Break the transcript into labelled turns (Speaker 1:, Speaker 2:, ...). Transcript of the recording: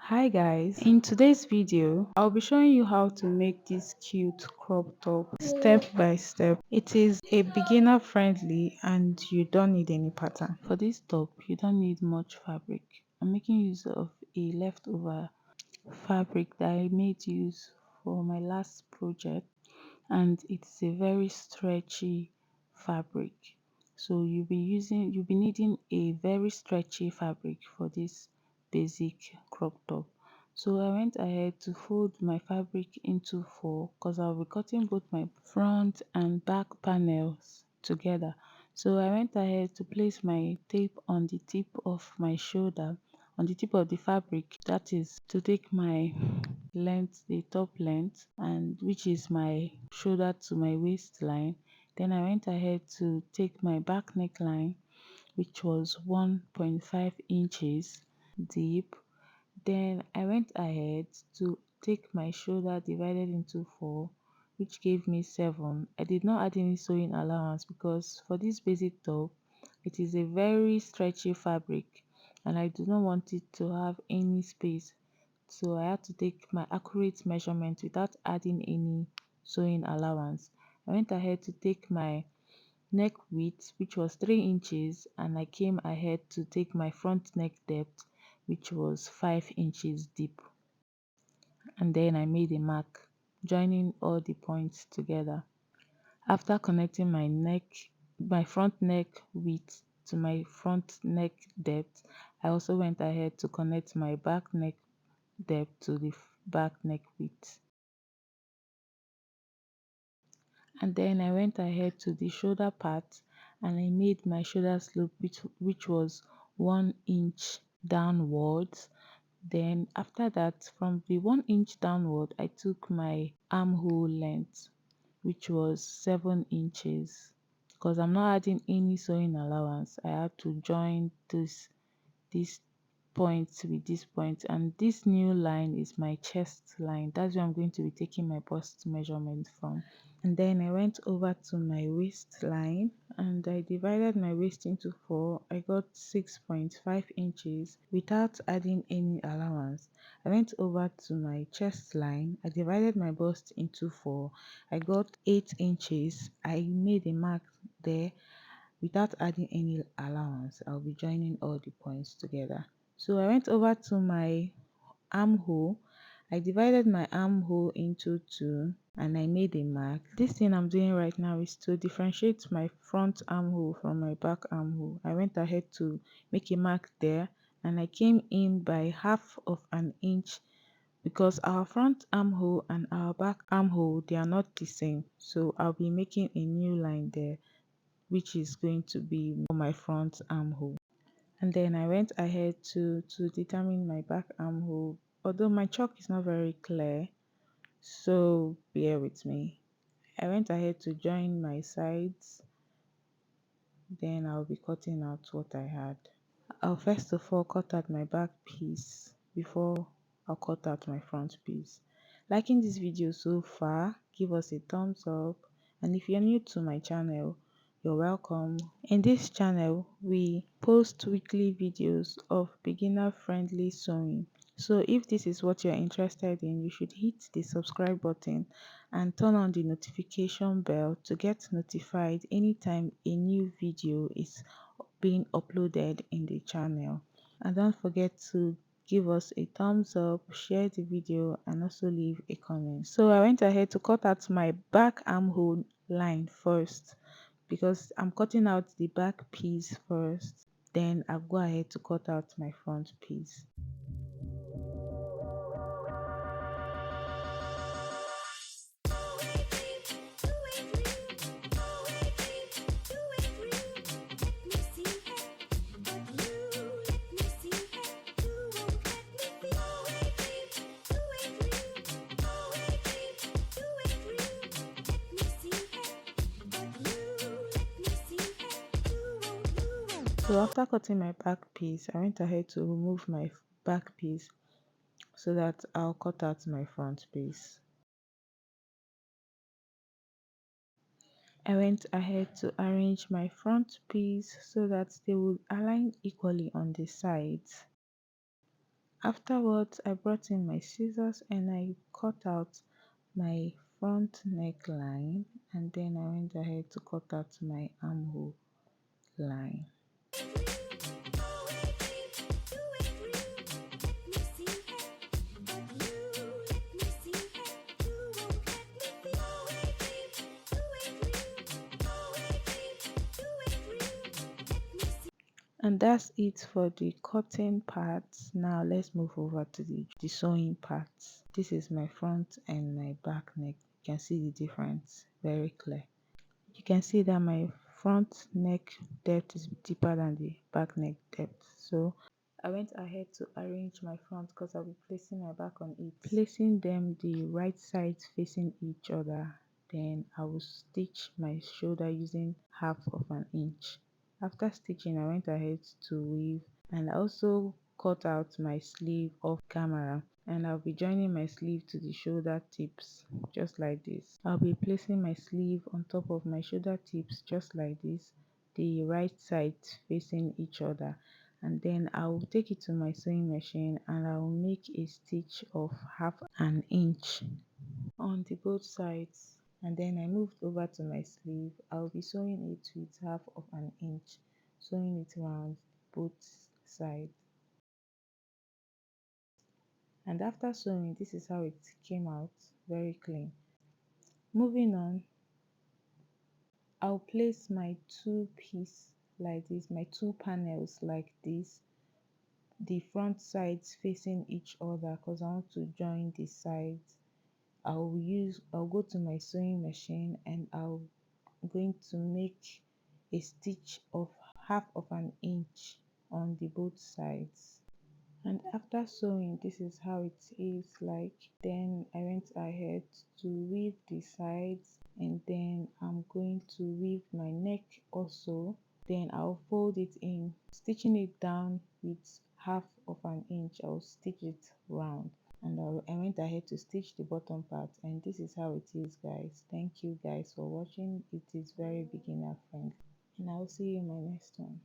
Speaker 1: Hi guys, in today's video I'll be showing you how to make this cute crop top step by step. It is a beginner friendly and you don't need any pattern. For this top you don't need much fabric. I'm making use of a leftover fabric that I made use for my last project, and it's a very stretchy fabric. So you'll be needing a very stretchy fabric for this basic crop top. So I went ahead to fold my fabric into four because I'll be cutting both my front and back panels together. So I went ahead to place my tape on the tip of my shoulder, on the tip of the fabric, that is to take my length, the top length, and which is my shoulder to my waistline. Then I went ahead to take my back neckline, which was 1.5 inches deep. Then I went ahead to take my shoulder divided into four, which gave me 7. I did not add any sewing allowance because for this basic top it is a very stretchy fabric and I do not want it to have any space, so I had to take my accurate measurement without adding any sewing allowance. I went ahead to take my neck width, which was 3 inches, and I came ahead to take my front neck depth, which was 5 inches deep. And then I made a mark joining all the points together. After connecting my front neck width to my front neck depth, I also went ahead to connect my back neck depth to the back neck width. And then I went ahead to the shoulder part and I made my shoulder slope, which was 1 inch downwards. Then after that, from the 1 inch downward, I took my armhole length, which was 7 inches. Because I'm not adding any sewing allowance, I had to join this point with this point, and this new line is my chest line. That's where I'm going to be taking my bust measurement from. And then I went over to my waistline and I divided my waist into four. I got 6.5 inches without adding any allowance. I went over to my chest line. I divided my bust into four. I got 8 inches. I made a mark there without adding any allowance. I'll be joining all the points together. So I went over to my armhole. I divided my armhole into two and I made a mark. This thing I'm doing right now is to differentiate my front armhole from my back armhole. I went ahead to make a mark there and I came in by half of an inch because our front armhole and our back armhole, they are not the same. So I'll be making a new line there, which is going to be for my front armhole. And then I went ahead to determine my back armhole, although my chalk is not very clear, so bear with me. I went ahead to join my sides, then I'll be cutting out what I had. I'll first of all cut out my back piece before I'll cut out my front piece. Liking this video so far, give us a thumbs up, and if you're new to my channel, you're welcome. In this channel, we post weekly videos of beginner friendly sewing. So if this is what you're interested in, you should hit the subscribe button and turn on the notification bell to get notified anytime a new video is being uploaded in the channel. And don't forget to give us a thumbs up, share the video, and also leave a comment. So I went ahead to cut out my back armhole line first because I'm cutting out the back piece first, then I'll go ahead to cut out my front piece. So after cutting my back piece, I went ahead to remove my back piece so that I'll cut out my front piece. I went ahead to arrange my front piece so that they would align equally on the sides. Afterwards, I brought in my scissors and I cut out my front neckline, and then I went ahead to cut out my armhole line. And that's it for the cutting part. Now let's move over to the sewing part. This is my front and my back neck. You can see the difference very clear. You can see that my front neck depth is deeper than the back neck depth. So I went ahead to arrange my front because I'll be placing my back on it. Placing them the right sides facing each other. Then I will stitch my shoulder using half of an inch. After stitching, I went ahead to weave, and I also cut out my sleeve off camera, and I'll be joining my sleeve to the shoulder tips just like this. I'll be placing my sleeve on top of my shoulder tips just like this, the right sides facing each other, and then I'll take it to my sewing machine and I'll make a stitch of half an inch on the both sides, and then I moved over to my sleeve. I'll be sewing it with half of an inch, sewing it around both sides. And after sewing, this is how it came out, very clean. Moving on, I'll place my two piece like this, my two panels like this, the front sides facing each other because I want to join the sides. I'll go to my sewing machine and I'm going to make a stitch of half of an inch on the both sides. And after sewing, this is how it is like. Then I went ahead to weave the sides, and then I'm going to weave my neck also. Then I'll fold it in, stitching it down with half of an inch. I'll stitch it round, and I went ahead to stitch the bottom part, and this is how it is, guys. Thank you guys for watching. It is very beginner friendly, and I'll see you in my next one.